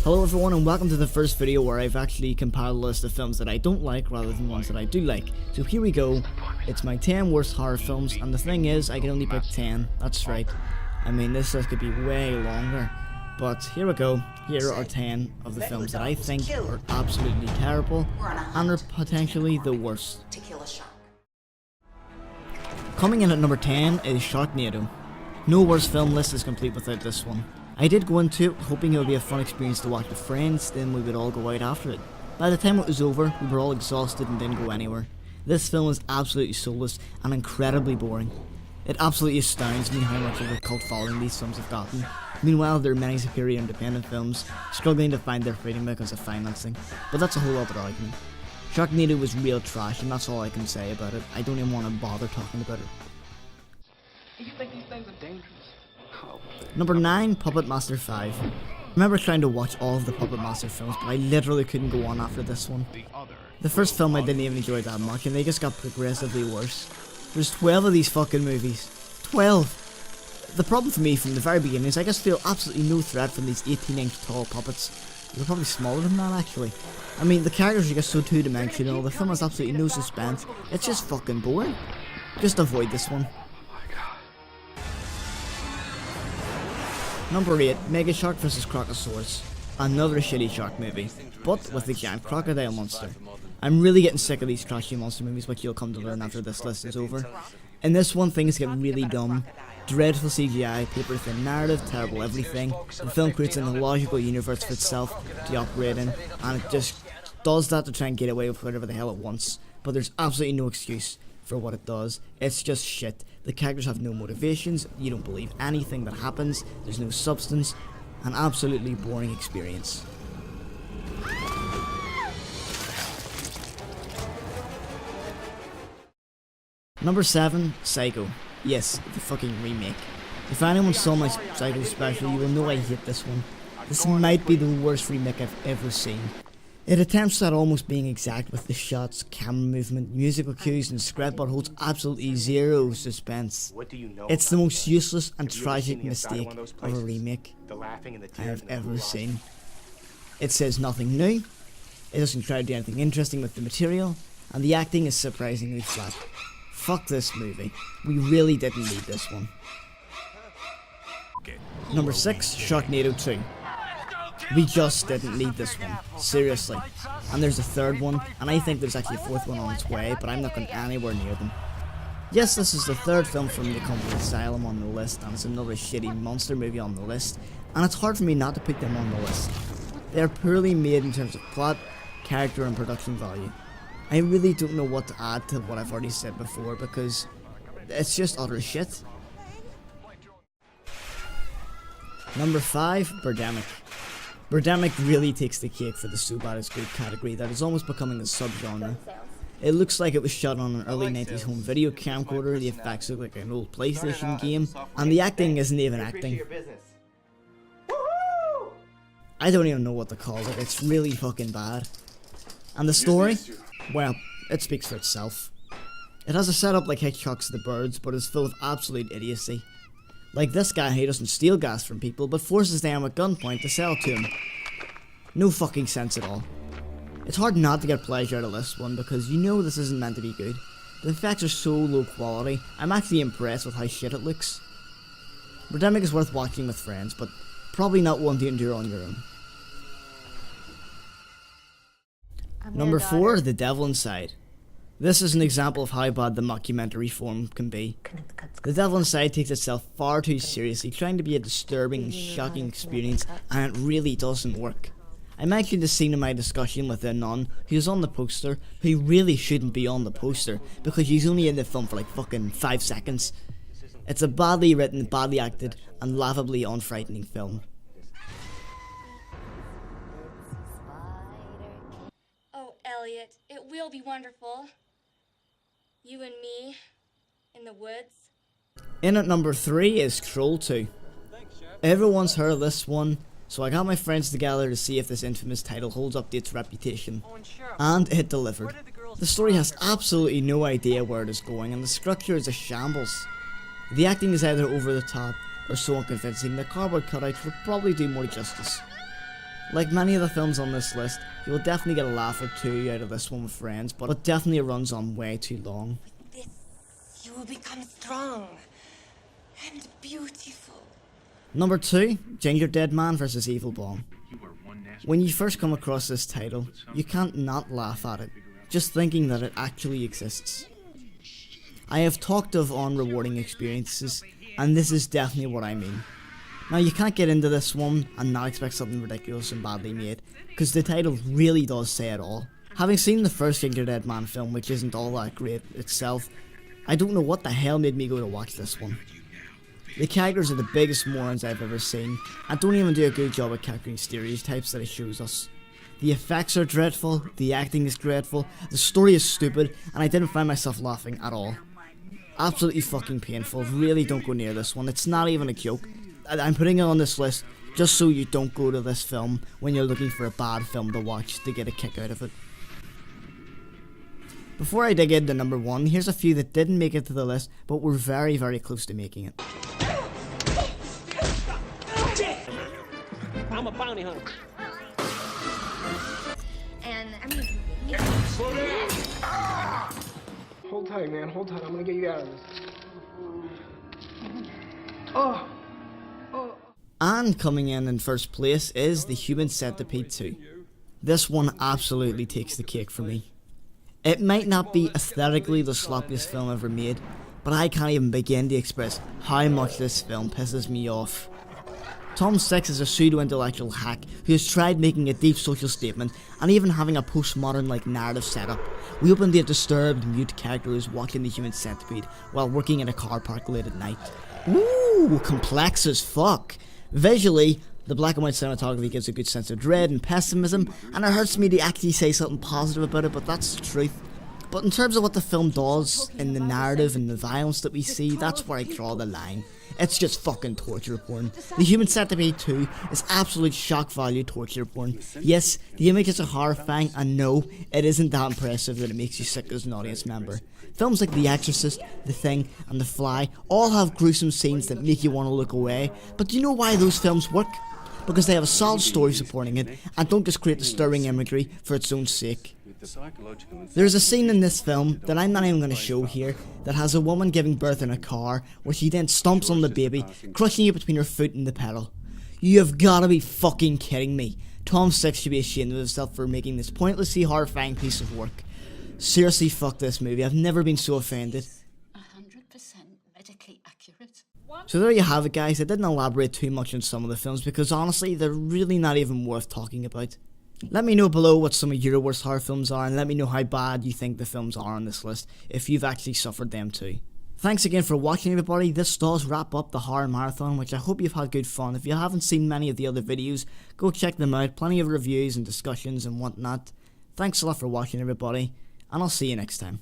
Hello everyone and welcome to the first video where I've actually compiled a list of films that I don't like rather than ones that I do like. So here we go, it's my 10 worst horror films, and the thing is I can only pick 10, that's right. I mean this list could be way longer, but here we go. Here are 10 of the films that I think are absolutely terrible and are potentially the worst. Coming in at number 10 is Sharknado. No worst film list is complete without this one. I did go into it hoping it would be a fun experience to watch with friends, then we would all go out after it. By the time it was over, we were all exhausted and didn't go anywhere. This film is absolutely soulless and incredibly boring. It absolutely astounds me how much of a cult following these films have gotten. Meanwhile, there are many superior independent films struggling to find their freedom because of financing, but that's a whole other argument. Sharknado was real trash and that's all I can say about it. I don't even want to bother talking about it. Do you think these things are dangerous? Number 9, Puppet Master 5. I remember trying to watch all of the Puppet Master films, but I literally couldn't go on after this one. The first film I didn't even enjoy that much, and they just got progressively worse. There's 12 of these fucking movies. 12! The problem for me from the very beginning is I just feel absolutely no threat from these 18-inch tall puppets. They're probably smaller than that actually. I mean, the characters are just so two-dimensional, the film has absolutely no suspense, it's just fucking boring. Just avoid this one. Number 8, Mega Shark vs. Crocosaurus. Another shitty shark movie, but with a giant crocodile monster. I'm really getting sick of these trashy monster movies, which you'll come to learn after this list is over. In this one, things get really dumb. Dreadful CGI, paper-thin narrative, terrible everything. The film creates an illogical universe for itself to operate in, and it just does that to try and get away with whatever the hell it wants. But there's absolutely no excuse for what it does. It's just shit. The characters have no motivations, you don't believe anything that happens, there's no substance, an absolutely boring experience. Number 7, Psycho. Yes, the fucking remake. If anyone saw my Psycho special, you will know I hate this one. This might be the worst remake I've ever seen. It attempts at almost being exact with the shots, camera movement, musical cues and script, but holds absolutely zero suspense. It's the most useless and tragic mistake of a remake I have ever seen. It says nothing new, it doesn't try to do anything interesting with the material, and the acting is surprisingly flat. Fuck this movie. We really didn't need this one. Number 6, Sharknado 2. We just didn't need this one, seriously. And there's a third one, and I think there's actually a fourth one on its way, but I'm not going anywhere near them. Yes, this is the third film from the company Asylum on the list, and it's another shitty monster movie on the list, and it's hard for me not to put them on the list. They are poorly made in terms of plot, character and production value. I really don't know what to add to what I've already said before, because it's just utter shit. Number 5, Birdemic. Birdemic really takes the cake for the so bad it's good category that is almost becoming a subgenre. It looks like it was shot on an early 90s home video camcorder, the effects look like an old PlayStation game, and the acting isn't even acting. I don't even know what to call it, it's really fucking bad. And the story? Well, it speaks for itself. It has a setup like Hitchcock's The Birds, but is full of absolute idiocy. Like this guy who doesn't steal gas from people, but forces them at gunpoint to sell to him. No fucking sense at all. It's hard not to get pleasure out of this one, because you know this isn't meant to be good. The effects are so low quality, I'm actually impressed with how shit it looks. Birdemic is worth watching with friends, but probably not one to endure on your own. Number 4, The Devil Inside. This is an example of how bad the mockumentary form can be. The Devil Inside takes itself far too seriously, trying to be a disturbing and shocking experience, and it really doesn't work. I mentioned the scene in my discussion with a nun who's on the poster, who really shouldn't be on the poster, because she's only in the film for like fucking 5 seconds. It's a badly written, badly acted, and laughably unfrightening film. Oh, Elliot, it will be wonderful. You and me, in the woods. In at number 3 is Troll 2. Everyone's heard of this one, so I got my friends together to see if this infamous title holds up to its reputation. And it delivered. The story has absolutely no idea where it is going, and the structure is a shambles. The acting is either over the top or so unconvincing that cardboard cutouts would probably do more justice. Like many of the films on this list, you will definitely get a laugh or two out of this one with friends, but it definitely runs on way too long. With this, you will become strong and beautiful. Number 2, Gingerdead Man vs Evil Bong. When you first come across this title, you can't not laugh at it, just thinking that it actually exists. I have talked of unrewarding experiences, and this is definitely what I mean. Now you can't get into this one and not expect something ridiculous and badly made, because the title really does say it all. Having seen the first Gingerdead Man film, which isn't all that great itself, I don't know what the hell made me go to watch this one. The characters are the biggest morons I've ever seen, and don't even do a good job at capturing stereotypes that it shows us. The effects are dreadful, the acting is dreadful, the story is stupid, and I didn't find myself laughing at all. Absolutely fucking painful. Really don't go near this one. It's not even a joke. I'm putting it on this list just so you don't go to this film when you're looking for a bad film to watch to get a kick out of it. Before I dig into number 1, here's a few that didn't make it to the list but were very, very close to making it. I'm a bounty hunter. And Hold tight, man. Hold tight. I'm gonna get you out of this. Oh. And coming in first place is the Human Centipede 2. This one absolutely takes the cake for me. It might not be aesthetically the sloppiest film ever made, but I can't even begin to express how much this film pisses me off. Tom Six is a pseudo-intellectual hack who has tried making a deep social statement and even having a postmodern-like narrative setup. We open to a disturbed, mute character who is walking the Human Centipede while working in a car park late at night. Ooh, complex as fuck. Visually, the black and white cinematography gives a good sense of dread and pessimism, and it hurts me to actually say something positive about it, but that's the truth. But in terms of what the film does, in the narrative and the violence that we see, that's where I draw the line. It's just fucking torture porn. The Human Centipede 2 is absolute shock value torture porn. Yes, the images are horrifying, and no, it isn't that impressive that it makes you sick as an audience member. Films like The Exorcist, The Thing, and The Fly all have gruesome scenes that make you want to look away, but do you know why those films work? Because they have a solid story supporting it, and don't just create disturbing imagery for its own sake. There's a scene in this film that I'm not even going to show here that has a woman giving birth in a car where she then stomps on the baby, crushing it between her foot and the pedal. You have gotta be fucking kidding me. Tom Six should be ashamed of himself for making this pointlessly horrifying piece of work. Seriously, fuck this movie. I've never been so offended. 100% medically accurate. So there you have it, guys. I didn't elaborate too much on some of the films because honestly they're really not even worth talking about. Let me know below what some of your worst horror films are, and let me know how bad you think the films are on this list, if you've actually suffered them too. Thanks again for watching, everybody. This does wrap up the horror marathon, which I hope you've had good fun. If you haven't seen many of the other videos, go check them out. Plenty of reviews and discussions and whatnot. Thanks a lot for watching, everybody, and I'll see you next time.